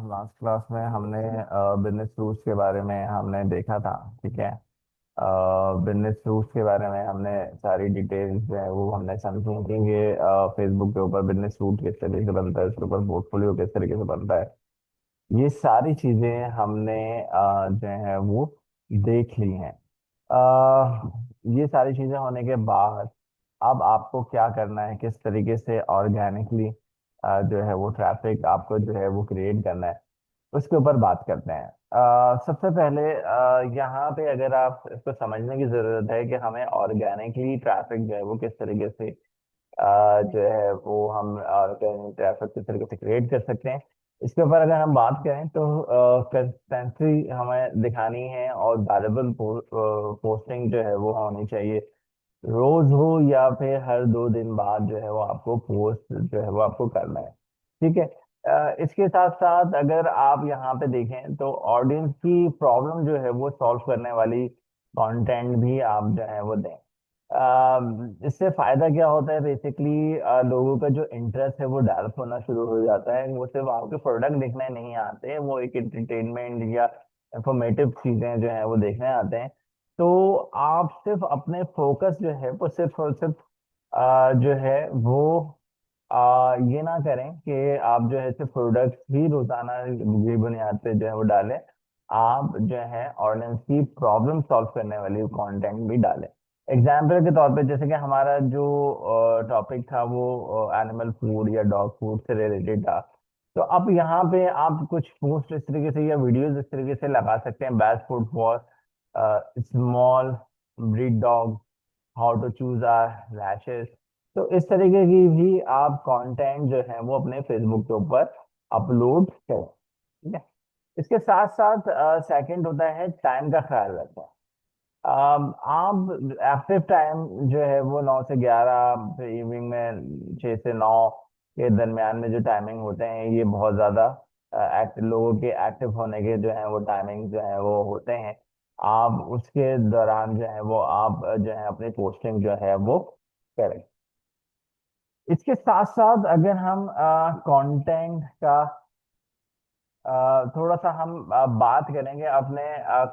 Last class में हमने business rules के बारे में हमने देखा था। ठीक है। बिजनेस रूल्स के बारे में हमने सारी डिटेल्स जो है वो हमने समझी कि ये फेसबुक के ऊपर बिजनेस रूट किस तरीके से बनता है, उसके ऊपर पोर्टफोलियो किस तरीके से बनता है। ये सारी चीजें हमने जो है वो देख ली हैं। ये सारी चीजें होने के बाद अब आपको क्या करना है, किस तरीके से ऑर्गेनिकली जो है वो ट्रैफिक आपको जो है वो क्रिएट करना है, उसके ऊपर बात करते हैं। सबसे पहले यहाँ पे अगर आप इसको समझने की जरूरत है कि हमें ऑर्गेनिकली ट्रैफिक जो है वो किस तरीके से जो है वो हम ऑर्गेनिक ट्रैफिक किस तरीके से क्रिएट कर सकते हैं। इसके ऊपर अगर हम बात करें तो कंसिस्टेंसी हमें दिखानी है और वैल्यूबल पोस्टिंग जो है वो होनी चाहिए। रोज हो या फिर हर 2 दिन बाद जो है वो आपको पोस्ट जो है वो आपको करना है। ठीक है। इसके साथ साथ अगर आप यहाँ पे देखें तो ऑडियंस की प्रॉब्लम जो है वो सॉल्व करने वाली कंटेंट भी आप जो है वो दें। इससे फायदा क्या होता है, बेसिकली लोगों का जो इंटरेस्ट है वो डेवलप होना शुरू हो जाता है। वो सिर्फ आपके प्रोडक्ट देखने नहीं आते हैं, वो एक एंटरटेनमेंट या इंफॉर्मेटिव चीजें जो है वो देखने आते हैं। तो आप सिर्फ अपने फोकस जो है वो सिर्फ और सिर्फ जो है वो ये ना करें कि आप जो है सिर्फ प्रोडक्ट ही रोजाना ये बुनियाद पे जो है वो डालें। आप जो है ऑडियंस की प्रॉब्लम सॉल्व करने वाली कंटेंट भी डालें। एग्जाम्पल के तौर पे जैसे कि हमारा जो टॉपिक था वो एनिमल फूड या डॉग फूड से रिलेटेड था। तो अब यहाँ पे आप कुछ पोस्ट इस तरीके से या वीडियोस इस तरीके से लगा सकते हैं, best food for small breed dog, how to choose or rashes. तो इस तरीके की भी आप कंटेंट जो है वो अपने फेसबुक के ऊपर अपलोड करें। ठीक है। इसके साथ साथ सेकंड होता है टाइम का ख्याल रखें। आप एक्टिव टाइम जो है वो 9 से 11, फिर इवनिंग में 6 से 9 के दरमियान में जो टाइमिंग होते हैं ये बहुत ज्यादा लोगों के एक्टिव होने के जो है वो टाइमिंग जो है वो होते हैं। आप उसके दौरान जो है वो आप जो है अपनी पोस्टिंग जो है वो करें। इसके साथ साथ अगर हम कंटेंट का थोड़ा सा हम बात करेंगे, अपने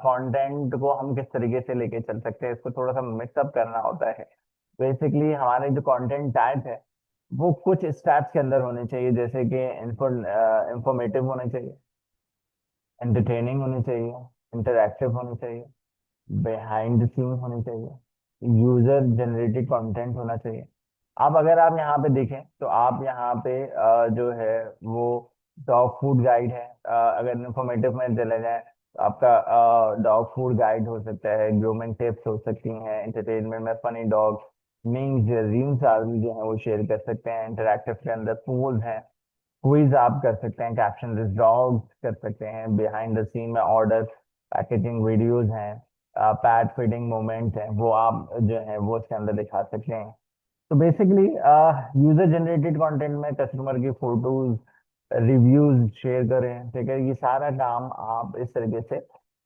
कंटेंट को हम किस तरीके से लेके चल सकते हैं, इसको थोड़ा सा मिक्सअप करना होता है। बेसिकली हमारे जो कंटेंट टाइप है वो कुछ स्टेप्स के अंदर होने चाहिए, जैसे कि इंफॉर्मेटिव होने चाहिए, एंटरटेनिंग होनी चाहिए, इंटरैक्टिव होनी चाहिए, बिहाइंड द सीन होनी चाहिए, यूजर जनरेटेड कंटेंट होना चाहिए। अब अगर आप यहाँ पे देखें तो आप यहाँ पे जो है वो डॉग फूड गाइड है। अगर इंफॉर्मेटिव में चले जाए तो आपका डॉग फूड गाइड हो सकता है, ग्रूमिंग टिप्स हो सकती हैं, एंटरटेनमेंट में फनी डॉग मीम्स रील्स आदमी जो है वो शेयर कर सकते हैं। इंटरैक्टिव के अंदर पोल्स हैं, क्विज आप कर सकते हैं, कैप्शन लिस्ट डॉग्स कर सकते हैं, बिहाइंड द सीन में ऑर्डर पैकेजिंग वीडियोज हैं, पैट फीडिंग मोमेंट है वो आप जो है वो उसके अंदर दिखा सकते हैं। तो बेसिकली यूजर जनरेटेड कंटेंट में कस्टमर की फोटोज रिव्यूज शेयर करें। ठीक है। ये सारा काम आप इस तरीके से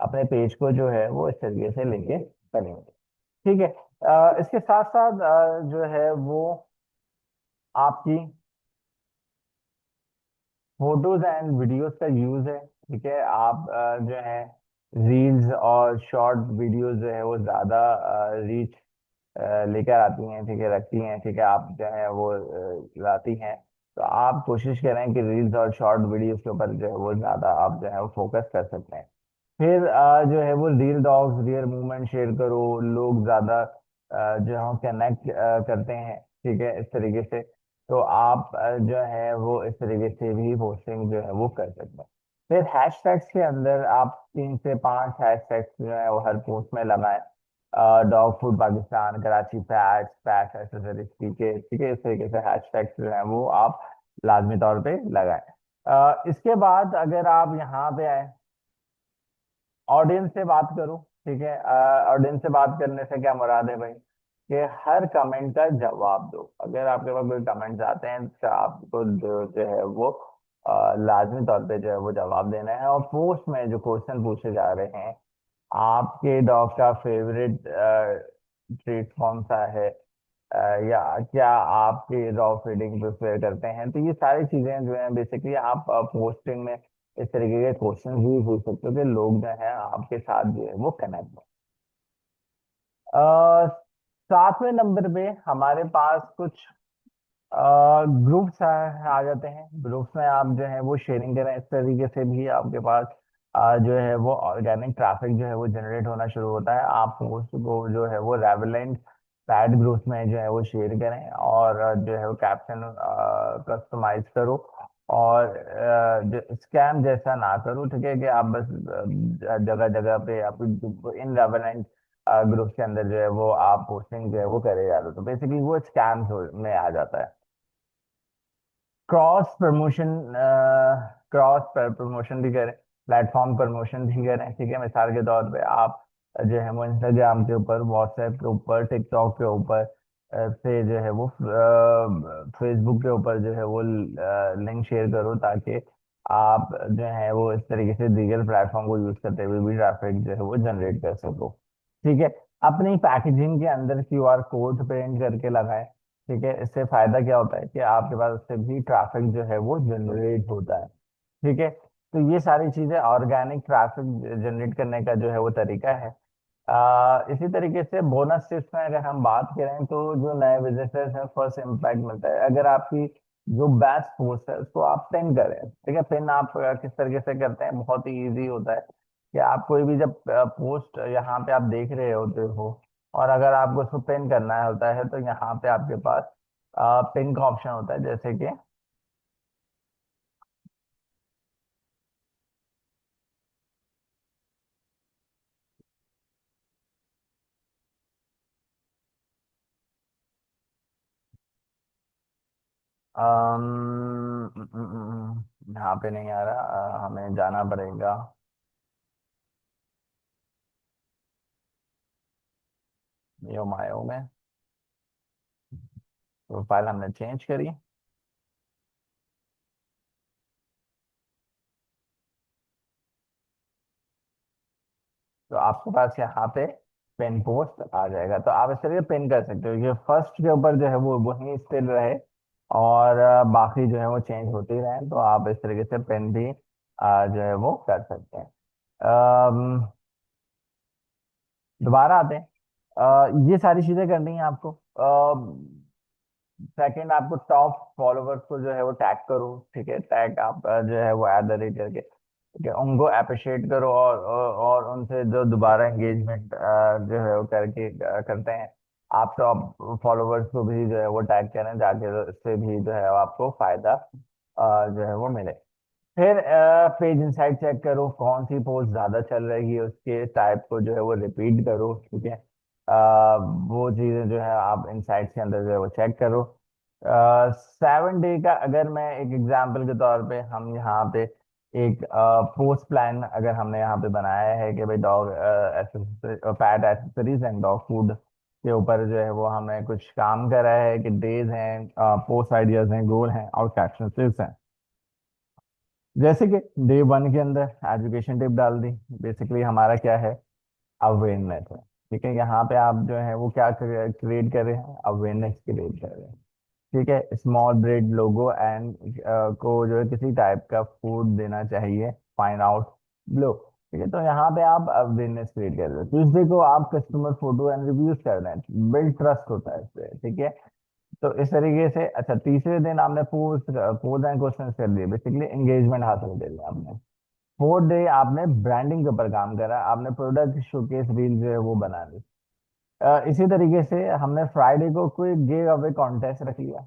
अपने पेज को जो है वो इस तरीके से लेके करेंगे। ठीक है। इसके साथ साथ जो है वो आपकी फोटोज एंड वीडियोस का यूज है। ठीक है। आप जो है रील्स और शॉर्ट वीडियोस जो है वो ज्यादा रीच लेकर आती हैं। ठीक है, रखती हैं। ठीक है, आप जो है वो लाती हैं। तो आप कोशिश करें कि रील्स और शॉर्ट वीडियोस के ऊपर जो है वो ज्यादा आप जो है वो फोकस कर सकते हैं। फिर जो है वो real dogs real movement share करो, लोग ज्यादा जो है कनेक्ट करते हैं। ठीक है, इस तरीके से। तो आप जो है वो इस तरीके से भी पोस्टिंग जो है वो कर सकते हैं। फिर हैशटैग्स के अंदर आप 3 से 5 हैशटैग्स जो है वो हर पोस्ट में लगाएं। Dog food Pakistan, Karachi pets, pets accessories, ठीक है। ठीक है, इस तरीके से हैशटैग्स जो है वो आप लाजमी तौर पे लगाएं। इसके बाद अगर आप यहाँ पे आए, ऑडियंस से बात करो। ठीक है। ऑडियंस से बात करने से क्या मुराद है भाई, कि हर कमेंट का जवाब दो। अगर आपके पास कोई कमेंट्स आते हैं तो आपको जो है वो लाजमी तौर पे जो है वो जवाब देना है। और पोस्ट में जो क्वेश्चन पूछे जा रहे हैं, आपके डॉग का फेवरेट ट्रीट कौन सा है, या क्या आपके रॉ फीडिंग प्रेफर करते हैं, तो ये सारी चीजें जो है बेसिकली आप पोस्टिंग में इस तरीके के क्वेश्चन भी पूछ सकते हो कि लोग जो है आपके साथ जो है वो कनेक्ट हो। 7वें नंबर पे हमारे पास कुछ ग्रुप्स आ जाते हैं। ग्रुप्स में आप जो है वो शेयरिंग करें, इस तरीके से भी आपके पास जो है वो ऑर्गेनिक ट्रैफिक जो है वो जनरेट होना शुरू होता है। आप पोस्ट को जो है वो रेवलेंट पैड ग्रुप्स में जो है वो शेयर करें, और जो है वो कैप्शन कस्टमाइज करो, और जो स्कैम जैसा ना करो, ठीक है, कि आप बस जगह जगह पे आप इन रेवलेंट ग्रुप्स के अंदर जो है वो आप पोस्टिंग जो है वो करे जा रहे हो, तो बेसिकली वो स्कैम में आ जाता है। क्रॉस प्रमोशन, क्रॉस प्रमोशन भी करें, प्लेटफॉर्म प्रमोशन भी करें, ठीक है। मिसाल के तौर पे आप जो है वो इंस्टाग्राम के ऊपर, व्हाट्सएप के ऊपर, टिकटॉक के ऊपर से जो है वो फेसबुक के ऊपर जो है वो लिंक शेयर करो, ताकि आप जो है वो इस तरीके से दीगर प्लेटफॉर्म को यूज करते हुए भी ट्रैफिक जो है वो जनरेट कर सको, ठीक है। अपनी पैकेजिंग के अंदर क्यूआर कोड प्रिंट करके लगाएं, ठीक है। इससे फायदा क्या होता है कि आपके पास उससे भी ट्रैफिक जो है वो जनरेट होता है, ठीक है। तो ये सारी चीजें ऑर्गेनिक ट्रैफिक जनरेट करने का जो है वो तरीका है। इसी तरीके से बोनस टिप्स में अगर हम बात करें, तो जो नए विजिटर्स हैं फर्स्ट इम्पैक्ट मिलता है अगर आपकी जो बेस्ट पोस्ट है उसको आप पिन करें, ठीक है। पिन आप किस तरीके से करते हैं, बहुत ही इजी होता है कि आप कोई भी जब पोस्ट यहाँ पे आप देख रहे होते हो, और अगर आपको उसको पिन करना होता है, तो यहाँ पे आपके पास पिन का ऑप्शन होता है, जैसे कि यहाँ पे नहीं आ रहा, हमें जाना पड़ेगा योमायो में। प्रोफाइल हमने चेंज करी, तो आपके पास यहाँ पे पिन पोस्ट आ जाएगा, तो आप इस तरीके पिन कर सकते हो। ये फर्स्ट के ऊपर जो है वो वहीं स्थिर रहे, और बाकी जो है वो चेंज होते ही रहे, तो आप इस तरीके से पिन भी जो है वो कर सकते हैं। दोबारा आते हैं। ये सारी चीजें करनी है आपको। सेकंड, आपको टॉप फॉलोवर्स को जो है वो टैग करो, ठीक है। टैग आप जो है वो एट द रेट करके, ठीक है, उनको अप्रिशिएट करो, और उनसे जो दोबारा एंगेजमेंट जो है वो करके करते हैं। आप टॉप फॉलोवर्स को भी जो है वो टैग करें, जाके इससे भी जो है आपको फायदा जो है वो मिले। फिर पेज इंसाइट चेक करो, कौन सी पोस्ट ज्यादा चल रही है, उसके टाइप को जो है वो रिपीट करो, ठीक है। वो चीजें जो है आप इंसाइट्स के अंदर जो है वो चेक करो। 7 डे का अगर मैं एक एग्जांपल के तौर पे, हम यहाँ पे एक पोस्ट प्लान अगर हमने यहाँ पे बनाया है कि भाई dog PAT accessories and dog food के ऊपर जो है वो हमें कुछ काम करा है, कि डेज हैं, पोस्ट आइडियाज हैं, गोल हैं, और कैप्शन हैं। जैसे कि डे 1 के अंदर एजुकेशन टिप डाल दी। बेसिकली हमारा क्या है, अवेयरनेस है, ठीक है। यहाँ पे आप जो है वो क्या क्रिएट कर रहे हैं, अवेयरनेस क्रिएट कर रहे हैं, ठीक है। स्मॉल ब्रेड लोगो एंड को जो है किसी टाइप का फूड देना चाहिए, फाइंड आउट ब्लो, ठीक है। तो यहाँ पे आप अवेयरनेस क्रिएट कर रहे हो। ट्यूसडे को आप कस्टमर फोटो एंड रिव्यूज कर रहे हैं, बिल्ड ट्रस्ट होता है इससे, ठीक है। तो इस तरीके से, अच्छा, तीसरे दिन आपने पोस्ट पोज एंड क्वेश्चन कर दिए, बेसिकली एंगेजमेंट हासिल कर लिया आपने। 4th डे आपने ब्रांडिंग के ऊपर काम करा, आपने प्रोडक्ट शोकेस रील जो है वो बना ली। इसी तरीके से हमने फ्राइडे को कोई गिव अवे कॉन्टेस्ट रख लिया।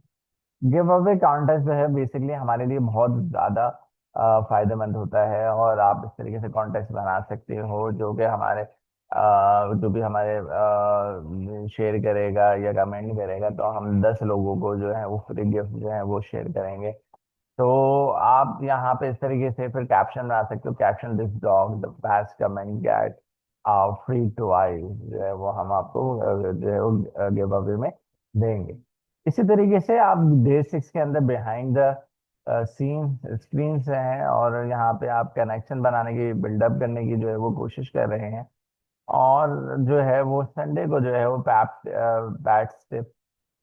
गिव अवे कॉन्टेस्ट जो है बेसिकली हमारे लिए बहुत ज्यादा फायदेमंद होता है, और आप इस तरीके से कॉन्टेस्ट बना सकते हो, जो कि हमारे जो भी हमारे शेयर करेगा या कमेंट करेगा, तो हम 10 लोगों को जो है वो फ्री गिफ्ट जो है वो शेयर करेंगे। तो आप यहाँ पे इस तरीके से फिर कैप्शन बना सकते हो, caption this dog the best comment get free to I, जो है वो हम आपको जो है वो गिव अवे में देंगे। इसी तरीके से आप डे 6 के अंदर बिहाइंड द सीन स्क्रीन से हैं, और यहाँ पे आप कनेक्शन बनाने की, बिल्डअप करने की जो है वो कोशिश कर रहे हैं। और जो है वो संडे को जो है वो पैट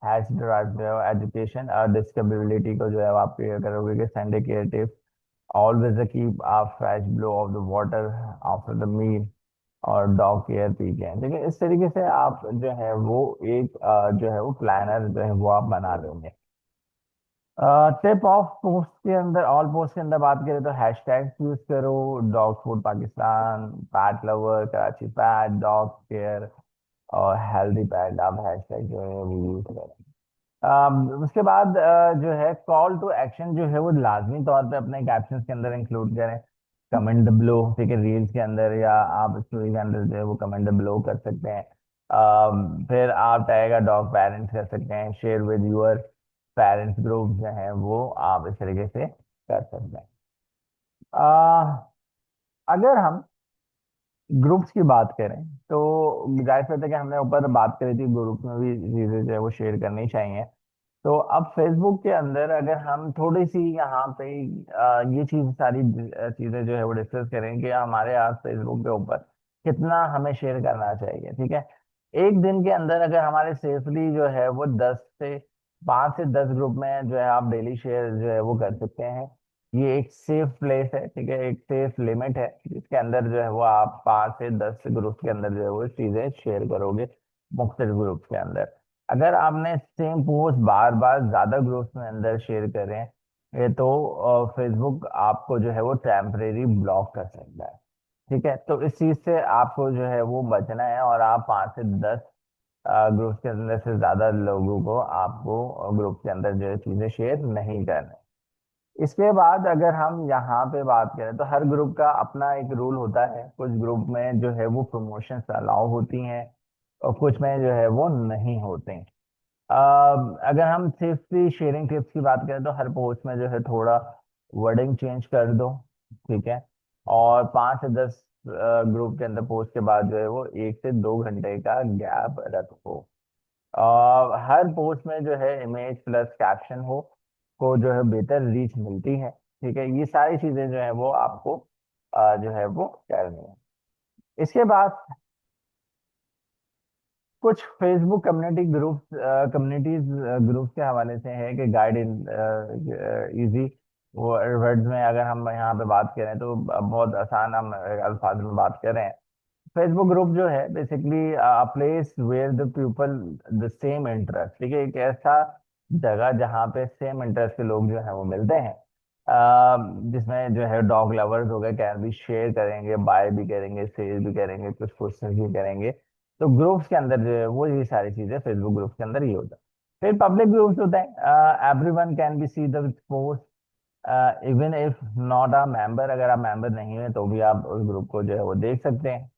हैश ड्राइव जो है एजुकेशन और डिस्कबिलिटी को जो है आप क्लियर करोगे कि Sunday creative always keep a fresh bowl of the water after the meal, और डॉग केयर पीते हैं। ठीक है, इस तरीके से आप जो है वो एक जो है वो प्लानर जो है वो आप बना लेंगे। टिप ऑफ पोस्ट के अंदर, ऑल पोस्ट के अंदर बात करें तो हैशटैग यूज करो, dog food Pakistan, PAT lover Karachi, pet dog care और हेल्दी पैट, आप हैशटैग जो है वो यूज करें। उसके बाद जो है कॉल टू एक्शन जो है वो लाजमी तौर पे अपने कैप्शन के अंदर इंक्लूड करें। कमेंट ब्लो, ठीक है, रील्स के अंदर या आप स्टोरी के अंदर जो है वो कमेंट ब्लो कर सकते हैं। फिर आप टैग डॉग पेरेंट्स कर सकते हैं, share with your parents group जो है वो आप इस तरीके से कर सकते हैं। अ, अगर हम ग्रुप्स की बात करें तो जाहिर सी बात है कि हमने ऊपर बात करी थी, ग्रुप में भी चीजें जो है वो शेयर करनी चाहिए। तो अब फेसबुक के अंदर अगर हम थोड़ी सी यहाँ पे ये चीज सारी चीजें जो है वो डिस्कस करें कि हमारे आज फेसबुक के ऊपर कितना हमें शेयर करना चाहिए। ठीक है, एक दिन के अंदर अगर हमारे सेफली जो है वो 5 से 10 ग्रुप में जो है आप डेली शेयर जो है वो कर सकते हैं। ये एक सेफ प्लेस है, ठीक है, एक सेफ लिमिट है जिसके अंदर जो है वो आप 5 से 10 ग्रुप के अंदर जो है वो चीजें शेयर करोगे, मुख्तलिफ ग्रुप के अंदर। अगर आपने सेम पोस्ट बार बार ज्यादा ग्रुप्स में अंदर शेयर करें ये तो फेसबुक आपको जो है वो टेम्परेरी ब्लॉक कर सकता है। ठीक है, तो इस चीज से आपको जो है वो बचना है, और आप 5 से 10 ग्रुप के अंदर से ज्यादा लोगों को आपको ग्रुप के अंदर जो है चीजें शेयर नहीं करना। इसके बाद अगर हम यहाँ पे बात करें तो हर ग्रुप का अपना एक रूल होता है। कुछ ग्रुप में जो है वो प्रमोशंस अलाउ होती हैं और कुछ में जो है वो नहीं होते हैं। अगर हम सेफ्टी शेयरिंग टिप्स की बात करें तो हर पोस्ट में जो है थोड़ा वर्डिंग चेंज कर दो। ठीक है, और 5 से 10 ग्रुप के अंदर पोस्ट के बाद जो है वो 1 से 2 घंटे का गैप रखो। हर पोस्ट में जो है इमेज प्लस कैप्शन हो को जो है बेहतर रीच मिलती है। ठीक है, ये सारी चीजें जो है वो आपको जो है वो करनी है। इसके बाद कुछ Facebook community groups communities groups के हवाले से है कि गाइड इन इजी वर्ड्स में अगर हम यहाँ पे बात करें तो बहुत आसान हम अल्फाज में बात कर रहे हैं। फेसबुक ग्रुप जो है basically place where the people the same interest, ठीक है, एक ऐसा जगह जहाँ पे सेम इंटरेस्ट के लोग जो है वो मिलते हैं। जिसमें जो है डॉग लवर्स हो गए, कैन भी शेयर करेंगे, बाय भी करेंगे, सेल भी करेंगे, कुछ क्वेश्चन भी करेंगे। तो ग्रुप्स के अंदर जो है वो ये सारी चीजें फेसबुक ग्रुप्स के अंदर ये होता है। फिर पब्लिक ग्रुप्स होते हैं, everyone can be see the post even if not a member, अगर आप मेंबर नहीं है तो भी आप उस ग्रुप को जो है वो देख सकते हैं।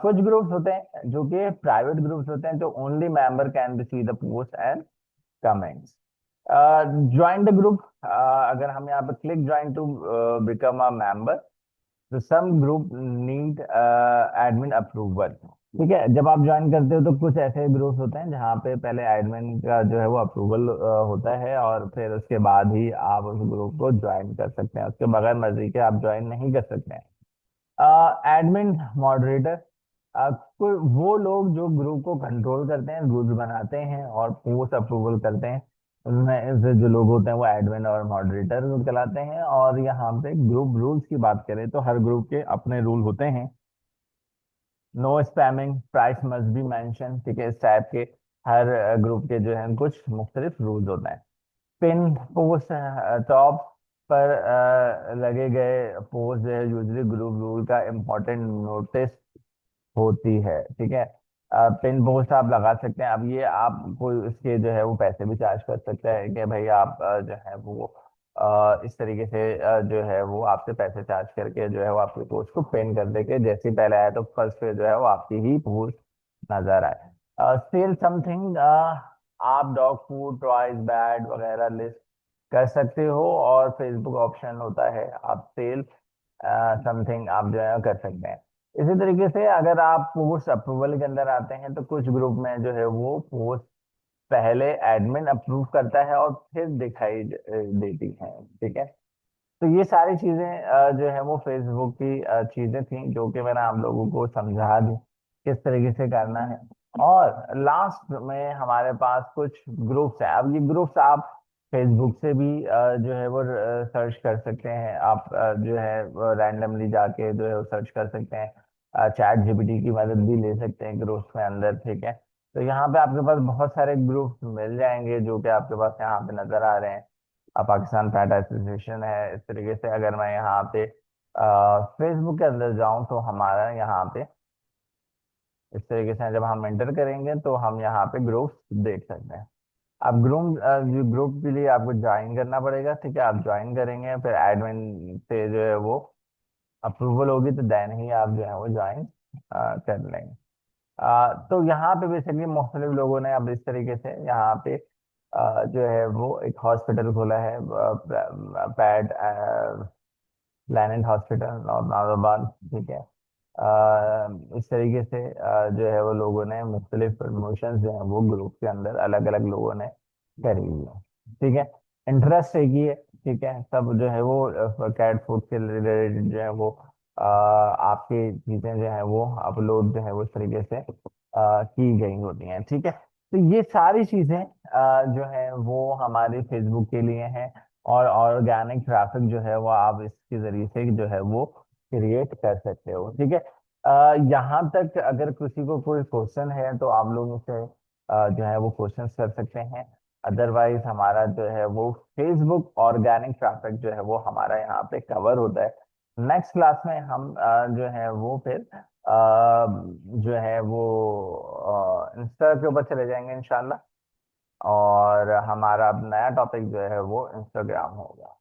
कुछ ग्रुप्स होते हैं जो कि प्राइवेट ग्रुप्स होते हैं, जो only member can be see the post and comments. Join the group, अगर हम यहाँ पे click join to become a member, तो some group need admin approval. ठीक है, जब आप ज्वाइन करते हो तो कुछ ऐसे ग्रुप्स होते हैं जहाँ पे पहले एडमिन का जो है वो अप्रूवल होता है, और फिर उसके बाद ही आप उस ग्रुप को ज्वाइन कर सकते हैं। उसके बगैर मर्जी के आप ज्वाइन नहीं कर सकते हैं। एडमिन मॉडरेटर, कोई वो लोग जो ग्रुप को कंट्रोल करते हैं, रूल्स बनाते हैं और पोस्ट अप्रूवल करते हैं, उनमें से जो लोग होते हैं वो एडमिन और मॉडरेटर कहलाते हैं। और यहाँ पे ग्रुप रूल्स की बात करें तो हर ग्रुप के अपने रूल होते हैं। No spamming, price must be mention, ठीक है, इस टाइप के हर ग्रुप के जो है कुछ मुख्तलिफ रूल्स होते हैं। पिन पोस्ट, टॉप पर लगे गए पोस्ट जो है यूजली ग्रुप रूल का इम्पोर्टेंट नोटिस होती है। ठीक है, पिन पोस्ट आप लगा सकते हैं। अब ये आप कोई उसके जो है वो पैसे भी चार्ज कर सकते हैं कि भाई आप जो है वो इस तरीके से जो है वो आपसे पैसे चार्ज करके जो है वो आपकी पोस्ट को पिन कर दे के जैसे ही पहले आया तो फर्स्ट पे जो है वो आपकी ही पोस्ट नजर आए। सेल समथिंग, आप डॉग फूड टॉयज बैड वगैरह लिस्ट कर सकते हो, और फेसबुक ऑप्शन होता है आप सेल समथिंग आप जो है कर सकते हैं। इसी तरीके से अगर आप पोस्ट अप्रूवल के अंदर आते हैं तो कुछ ग्रुप में जो है वो पोस्ट पहले एडमिन अप्रूव करता है और फिर दिखाई देती है। ठीक है, तो ये सारी चीजें जो है वो फेसबुक की चीजें थी जो कि मैंने आप लोगों को समझा दी किस तरीके से करना है। और लास्ट में हमारे पास कुछ ग्रुप्स हैं। अब ये ग्रुप्स आप फेसबुक से भी जो है वो सर्च कर सकते हैं आप, जो है रैंडमली जाके जो है वो सर्च कर सकते हैं, चैट जीपीटी की मदद भी ले सकते हैं ग्रुप्स में अंदर, ठीक है। तो यहाँ पे आपके पास बहुत सारे ग्रुप्स मिल जाएंगे जो कि आपके पास यहाँ पे नजर आ रहे हैं। पाकिस्तान पैट एसोसिएशन है, इस तरीके से अगर मैं यहाँ पे फेसबुक के अंदर जाऊँ तो हमारा यहाँ पे इस तरीके से जब हम एंटर करेंगे तो हम यहाँ पे ग्रुप्स देख सकते हैं। आप ग्रुप के लिए आपको ज्वाइन करना पड़ेगा, ठीक है। आप ज्वाइन करेंगे, फिर एडमिन से जो है वो अप्रूवल होगी तो देन ही आप जो है वो ज्वाइन कर लेंगे। तो यहाँ पे बेसिकली मुख्तलिफ लोगों ने अब इस तरीके से यहाँ पे जो है वो एक हॉस्पिटल खोला है, पैड प्लैनेट हॉस्पिटल और नाजाबाद, ठीक है। इस तरीके से जो है वो लोगों ने मुख्तलिफ प्रमोशंस जो है वो ग्रुप के अंदर अलग अलग लोगों ने करी हुई है, ठीक है। इंटरेस्ट एक ही है, ठीक है। सब जो है वो कैट फूड के रिलेटेड जो है वो आपकी चीजें जो है वो अपलोड जो है वो इस तरीके से की गई होती हैं, ठीक है। तो ये सारी चीजें जो है वो हमारे फेसबुक के लिए हैं। और ऑर्गेनिक ट्रैफिक जो है वो आप इसके जरिए से जो है वो क्रिएट कर सकते हो, ठीक है। यहाँ तक अगर किसी को कोई क्वेश्चन है तो आप लोग मुझसे जो है वो क्वेश्चंस कर सकते हैं। अदरवाइज हमारा जो है वो फेसबुक ऑर्गेनिक ट्रैफिक जो है वो हमारा यहाँ पे कवर होता है। नेक्स्ट क्लास में हम जो है वो फिर जो है वो इंस्टा के ऊपर चले जाएंगे इंशाल्लाह। और हमारा अब नया टॉपिक जो है वो इंस्टाग्राम होगा।